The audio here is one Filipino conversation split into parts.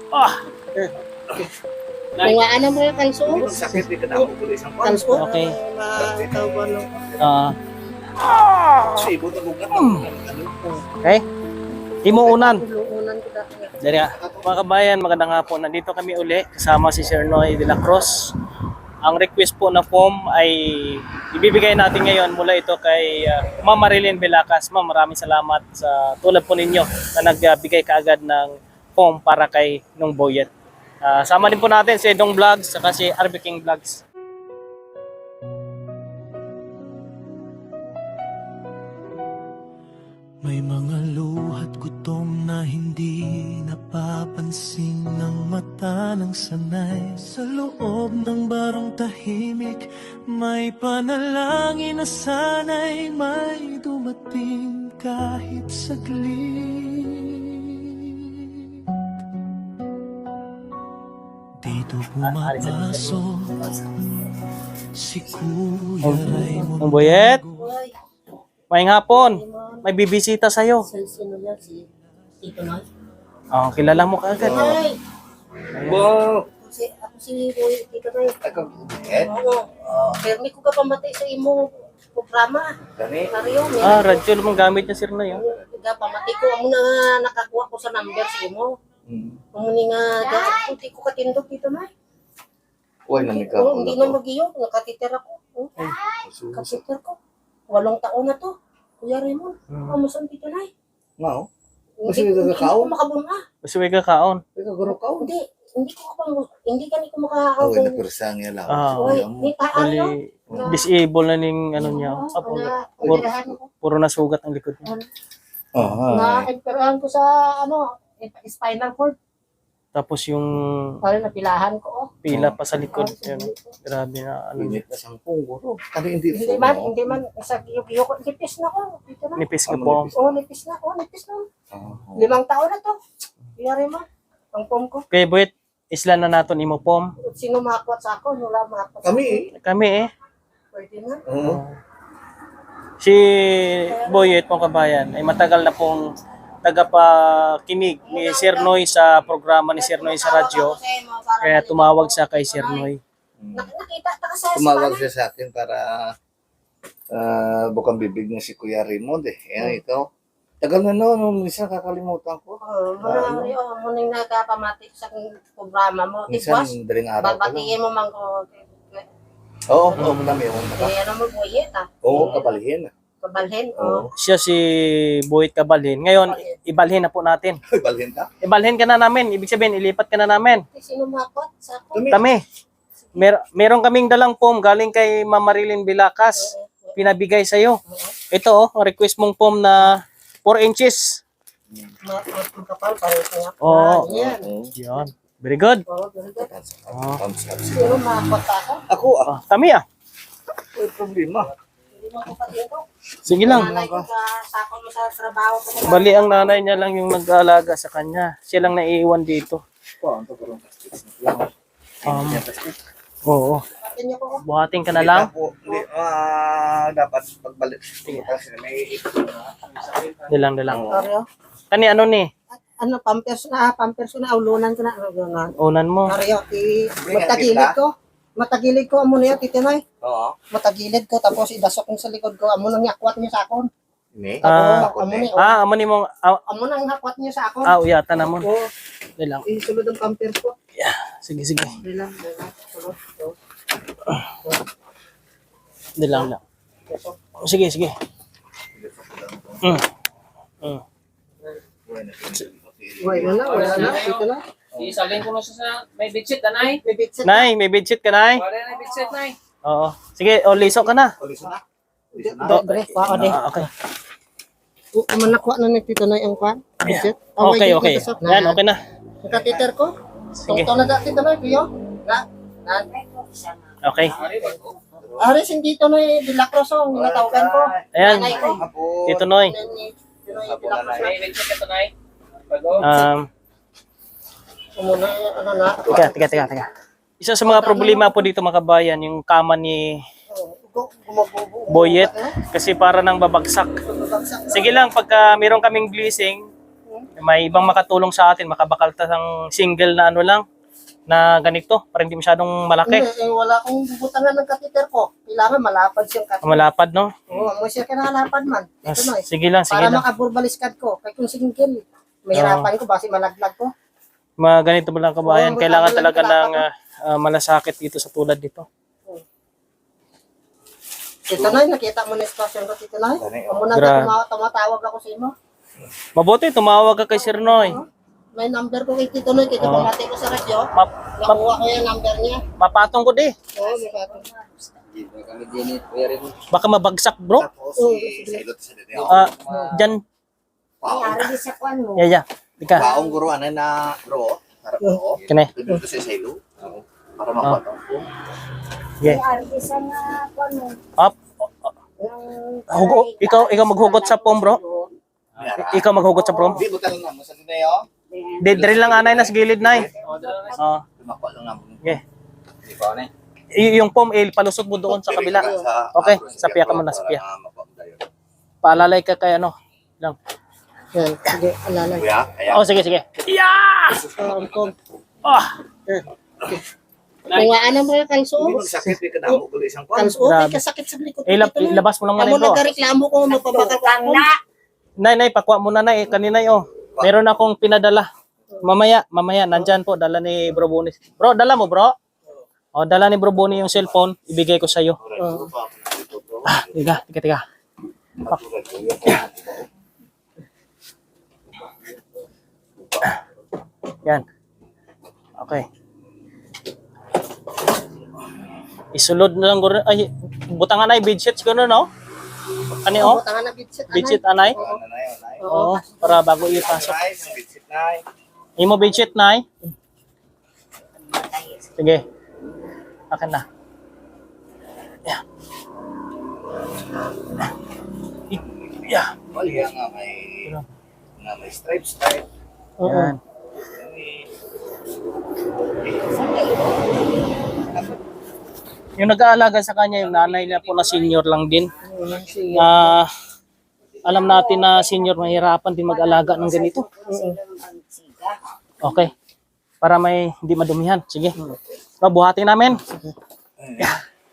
Ah, Kung ano mo yung kanso? Sakit di ka na ako tuloy isang kwan. Kanso? Okay. Tawag ano. ah, Kasi ibutan mo ka. okay. Timuunan. Luunan ko dati. Dari mga kabayan, magandang hapon. Nandito kami uli kasama si Sir Noy de la Cruz. Ang request po na form ay ibibigay natin ngayon mula ito kay Ma'am Marilyn Belacas. Ma'am, maraming salamat sa tulad po ninyo na nagbigay kaagad ng form para kay Nung Boyet. Sama din po natin si Dong Vlogs saka si RB King Vlogs. May mga luhat gutom na hindi napapansin ng mata ng sanay. Sa loob ng barong tahimik, may panalangin na sana'y may dumating kahit saglit. Dito pumapasok si Kuya Raymond. Nung Boyet, Uy, maayong hapon. May bibisita sa'yo. sino yan? Si Tito Noy? Oh, kilala mo kaagad. Ay! Wow. Ako si Boy, Tito Noy. Ako, eh? Oo. Pero may ko ka pamatay sa imo programa. Gani? Mario, may Radyo lumang gamit niya Sir Noy. pamatay ko. Amo na nakakuha ko sa number sa imo. Amo ni nga, puti ko katindog Tito Noy. Uy, namika ako Hindi na na to. magiyo, nakatiter ako. Katiter ko. 8 taon na to. Kuya Raymond, kamusta Tito Noy? Nga, oh. Kasi may kakao? Hindi ko makabunga. Gusto may kakaon. May kagaro ka, oh. Hindi ka ni ko Oh, makakabunga. napirsa niya lang. Oy, ni Bali, ano? disable na ning ano niya. Puro nasugat ang likod niya. Na-imperahan ko sa spinal cord. Tapos yung Parang napilahan ko. pila pa sa likod. Yun. Grabe na ano. Init na siyang punggo. Kani hindi Hindi man, sa giyo ko, nipis na ko. Dito na. Nipis ka po. Nipis na. 5 taon na to. Kuya Raymond, ang pom ko. Okay, Boyet, isla na naton imo pom. Sino makwat sa ako, nula makwat sa Kami, ako. Kami Pwede na. Oo. Si Boyet pong kabayan ay matagal na pong tagapakinig ni Sir Noy sa programa ni Sir Noy sa radyo. Kaya tumawag siya kay Sir Noy. Nakita ta ka sa Tumawag siya sa akin para bukang bibig niya si Kuya Raymond eh. Yan ito. Tagal na noon, minsan kakalimutan ko. Muning nagkapamatik sa programa mo. Minsan, Tikwas, daling araw ko lang. babatiin mo man ko. Oo, madami ako naka. Kaya naman buyet Oo, kabalihin. Kabalhin. Oo. Siya si Boyet Kabalhin. Ngayon, ibalhin na po natin. Balhin ka? Ibalhin ka na namin. Ibig sabihin, ilipat ka na namin. Sino makwat sa ako? Kami. Meron kaming dalang form galing kay Ma'am Marilyn Belacas. Pinabigay sa iyo. Ito ang request mong form na 4 inches. Ang kapal pareho niya. Oo. Yan. Yan. Very good. Oo, very good. Thumbs up. Sino makwat ako? Ako Kami may problema. Hindi mo ko pati ko. Sige lang. Nanay ko sa sako mo sa trabaho ko. Bali ang nanay niya lang yung nag-aalaga sa kanya. Siya lang naiiwan dito. Oo. Pati niyo ko. Buhatin ka na lang. Dapat pagbalik. Kasi may Dilang. Mario. Kani ano ni? Ano, pampers ko na, ulunan ko na. Ano, gano'n. Unan mo. Mario, matagilid ko, amo na yan, titinoy. Oo. Matagilid ko, tapos idasok ko sa likod ko, amo nang yakwat niyo sa akon. Ini. Amo ni, Amo ni mong amo nang yakwat niyo sa akon. uyata na mo. Oo, Dilang. isulod ang pampers ko. Sige. Dilang. Dilang lang. Sige. Wala na, dito na. Isalin ko na siya sa may bedsheet, anay. May bitsit. Nay, may bedsheet ka nay? Wala na bedsheet, nay. Oo. Sige, liso ka na. Dobre, kwao de. Okay. Man nakuha na ni Tito Noy ang kwan. Bitsit. Okay. Yan, okay na. Nakatiter ko. Sige. Tungtong na da Tito Noy, piyo. Okay. Aris, hindi Tito Noy de la Cruz ang natawagan ko. Ayan. Nanay ko. Tito Noy. Tito Noy de la Cruz. May bedsheet ito, nay. Bago. Umuna, ano na. Teka. Isa sa mga problema po dito mga kabayan, yung kama ni Boyet kasi para nang babagsak. Sige lang, pagka meron kaming blessing, May ibang makatulong sa atin, makabakaltas ang single na ano lang, na ganito, para hindi masyadong malaki. Wala akong bubutangan ng kateter ko. Kailangan malapad siyang kateter. Malapad, no? Oo, mo siya kinalapad man. Ito na eh. Sige lang, sige Para lang. makaburbaliskad ko. Kaya kung single, mahirapan ko basi malaglag ko. Mga ganito mo lang kabayan, Oo, kailangan magkakaroon talaga ng ng malasakit dito sa tulad dito. Ito na, nakita mo na station ko dito na. Muna Grabe. tumatawag ako sa imo. Mabuti, tumawag ka kay Sir Noy. May number ko kay Tito Noy, kaya pamati ko sa radyo. Nakuha ko yung number niya. Mapatong ko di. Oo, may patong. Kami din Kuya Raymond. Baka mabagsak, bro. Tapos, sa ilot sa dito. Dyan. Paong. Yeah. Ika. Paong guro, ano na, bro? Harap ko. Kine. Doon sa silo. Para mapatong. Yeah. Up. Ikaw maghugot sa pom, bro. Ikaw maghugot sa pom. Hindi, butang nga. Masalin na yun. Drill lang anay na sa gilid na eh. Tumakwa lang naman. Okay. Di ba na? Yung pom, palusot mo doon sa kabila. Okay, sapiya ka muna, sapiya. Paalalay ka kay ano. Lang. Yan, sige, alala. Kuya, kaya. Oh, sige. Yeah! Kung ano mo yung kanso, Hindi magsakit, di ka damo ko isang kwan. kanso, Grabe. may kasakit sa likod. Ilabas mo lang Amo manay, bro. nagkareklamo ko, magpapakal ko. Nay, pakwa muna na kanina oh. Meron akong pinadala. Mamaya, nandyan po, dala ni Bro Boni. Bro, dala mo, bro? O, dala ni Bro Boni yung cellphone, ibigay ko sa'yo. Tiga. Yan. Okay. Isulod na lang guro. Ay, butangan ay bedsheet siguro, no? Ano oh? Butangan na bitsit. Bedsheet anay? Oo, para bago ipasok. Imo bedsheet nay? Sige. Akin na. Yeah. Yeah. Wala nga may stripes tayo. Yan. Yung nag-aalaga sa kanya, yung nanay niya po na senior lang din. Alam natin na senior mahirapan din mag-alaga ng ganito. Okay. Para may hindi madumihan. Sige. Buhatin namin.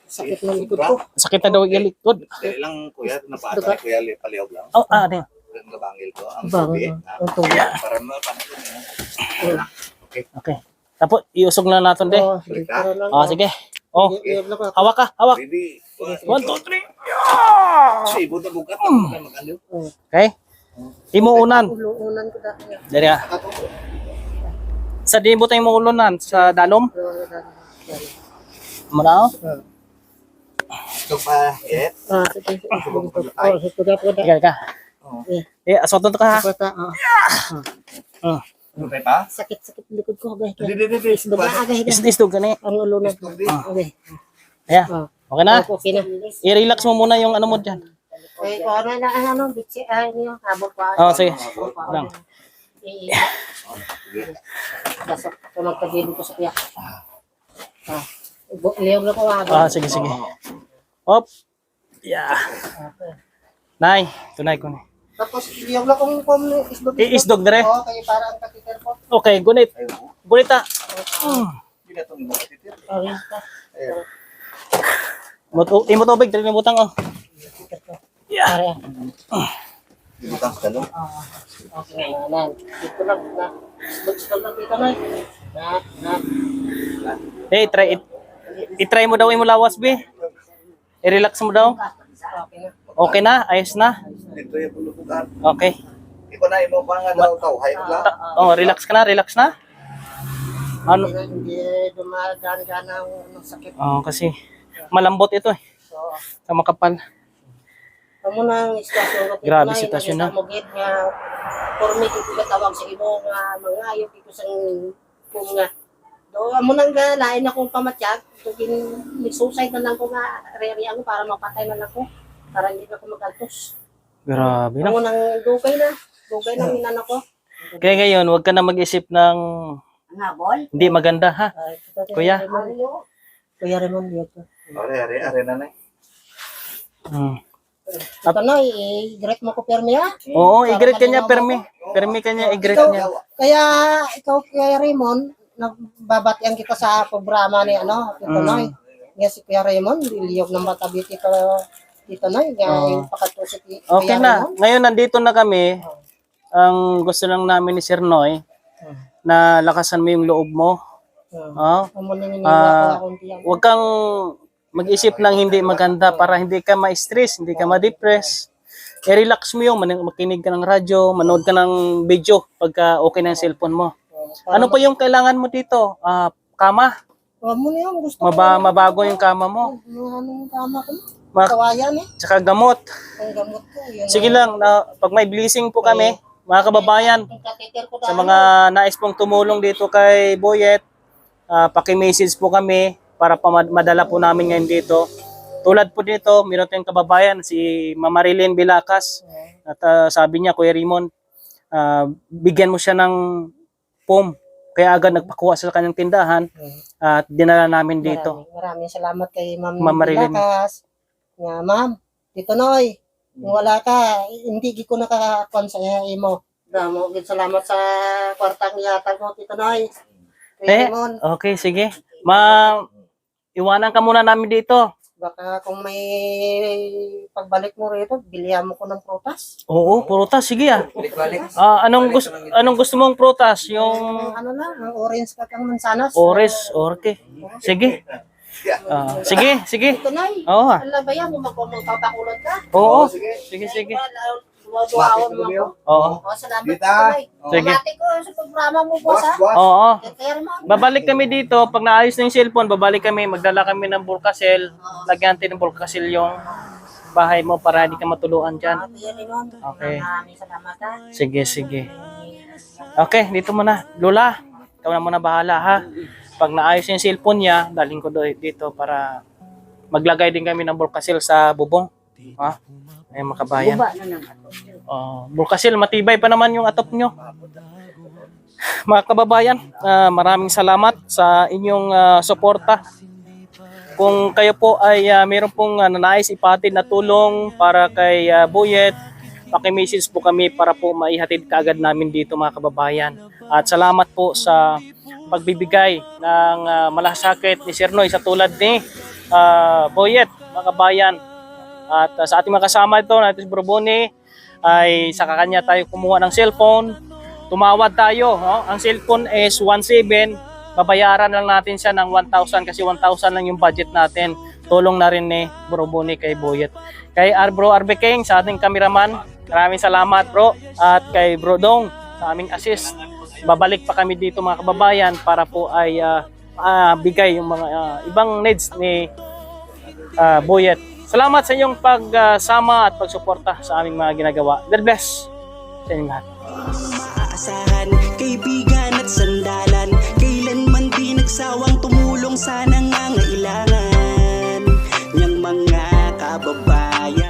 Sakit ng likod ko. Sakit na daw yung likod. Dali lang kuya, napata kuya, palihog lang. Oh, ano yun? Ang gabangil ko, ang Bangil. tubi. Para mapanagin mo. Okay. Tapos, iusog na natin de. Oo, dito na lang. Sige. Oh, hawak ka, hawak. Ready? 1, 2, 3. Yeah! Siya, ibon na bukat. Mag-ano? Okay. Imo unan. Ulunan ko dati. Dari ka. Sa di mo tayong maulunan sa dalom. Manaw. Ito pa, eh. Sige. Oh, ito na po na. Ika. Asoton ka ha. Bata, Ano tayo pa? sakit likod ko. Agay. Hindi. Agay. Isdog ka ni. Ang ulunan. Okay. Ayan. Okay na. Okay na. I-relax mo muna yung ano mo dyan. Eh, kung ano na, bitsi, yung habol pa. Oh, sige. Lang. Dasok ko magkabili ko sa kuya. Liyog na ko habol. Sige. Hop. Yeah. Nay, tunay ko ni. Tapos, liyog na kong isdog. Isdog dire. Oo, kaya para ang katiter ko. Okay, gunit. Gunita. Hindi na itong mga katitir. Okay. Imo tubig, dali na butang oh. Yeah. Ibutang sa dalo. Okay, na. Dito lang na. Isdog lang dito na. Hey, try it. I-try mo daw imo lawas be. I-relax mo daw. Okay na. Okay na, ayos na. Dito yung pulupukan. Okay. Iko na, imo pa nga daw tao. Hayop lang. Oh, relax na. Ano? Hindi dumadaan-gana ng sakit. Oh, kasi malambot ito eh. So, Sa makapal. amo nang istasyon ko. Grabe sitwasyon na. Mugit nga, pormi ko tawag sa imo nga, mga ayaw ko sang kung nga. Do, amo nang lain akong pamatyag. Tugin, nag-suicide na lang ko nga, re-re ako para mapatay na lang ko. Para hindi na ako magaltos. Grabe na. Amo nang dugay na. Dugay na minan ako. Kaya ngayon, huwag ka na mag-isip ng hindi maganda ha. Kuya. Kuya Raymond, dito. Are na na. Hmm. Ito na, i-greet mo ko permi ha. Oo, Para i-greet kanya malinaw mo permi. Permi kanya i-greet Ikaw, niya. Kaya ikaw, Kuya Raymond, nagbabatian kita sa programa ni Tito Noy. Nga si Kuya Raymond, liliyog ng matabi Tito Noy. Nga yung pakatusok ni Kuya Okay na. Raymond. Ngayon nandito na kami. Ang gusto lang namin ni Sir Noy na lakasan mo yung loob mo. Oh. Huwag kang mag-isip ng hindi maganda para hindi ka ma-stress, hindi ka ma-depress. I-relax mo yung makinig ka ng radyo, manood ka ng video pagka okay na yung cellphone mo. Ano pa yung kailangan mo dito? Kama? Huwag mo na yan, gusto ko. Mabago yung kama mo. Anong kama ko? Ma- Kawayan Tsaka gamot. Ang gamot ko. Yun Sige lang, pag may blessing po kami, mga kababayan, Ang catheter ko sa mga nais pong tumulong dito kay Boyet, paki-message po kami para madala po namin ngayon dito. Tulad po dito, meron tayong kababayan, si Mama Marilyn Bilakas. At sabi niya, Kuya Raymond, bigyan mo siya ng foam. Kaya agad nagpakuha sa kanyang tindahan at dinala namin dito. Maraming salamat kay Ma'am Ma'am Marilyn. Bilakas. Nga, Ma'am, Tito Noy, kung wala ka, hindi ko nakakakuan sa imo. Damo, salamat sa kwartang yatag mo, Tito Noy. Kuya Raymond, Okay, sige. Iwanan ka muna namin dito. baka kung may pagbalik mo rito, bilihan mo ko ng prutas. Oo, prutas. Sige Balik-balik. Anong gusto mong prutas? Yung Ano na, ang orange ka kang mansanas. orange, orke. Sige. Sige. Tito Noy, Oo. wala ba yan? Magpapakulot ka? Oo. Sige. Duwawon mo ako. Oo. Salamat, Dita. Tito Noy. Sige. Mati ko sa programa mo, boss, ha? Oo. Kaya Raymond. Babalik kami dito. Pag naayos na yung cellphone, babalik kami. Magdala kami ng Bulkasel. Lagyan natin ng Bulkasel yung bahay mo para hindi ka matuluan dyan. Kuya Raymond, Okay. maraming salamat, ha? Sige. Okay, dito muna. Lola, ikaw na muna bahala ha. Pag naayos yung cellphone niya, dalhin ko dito para maglagay din kami ng Bulkasel sa bubong. Ha? Ay makabayan. Bulkasel, matibay pa naman yung atop nyo. Mga kababayan, maraming salamat sa inyong suporta. Kung kayo po ay mayroon pong nais ipatid na tulong para kay Boyet, paki-message po kami para po maihatid kaagad namin dito mga kababayan. At salamat po sa pagbibigay ng malasakit ni Sir Noy sa tulad ni Boyet, mga kababayan. At sa ating mga kasama ito, natin si Bro Bonnie, ay sa kanya tayo kumuha ng cellphone. Tumawad tayo. No? Ang cellphone is 1,700. Babayaran lang natin siya ng 1,000 kasi 1,000 lang yung budget natin. Tulong na rin ni Bro Bonnie kay Boyet. Kay Bro Arbe King, sa ating cameraman, maraming salamat bro. At kay Bro Dong, sa aming assist. Babalik pa kami dito mga kababayan para po ay bigay yung mga ibang needs ni Boyet. Salamat sa inyong pagsama at pagsuporta sa aming mga ginagawa. God bless sa inyong lahat. Maaasahan, kaibigan at sandalan, kailanman di nagsawang tumulong sana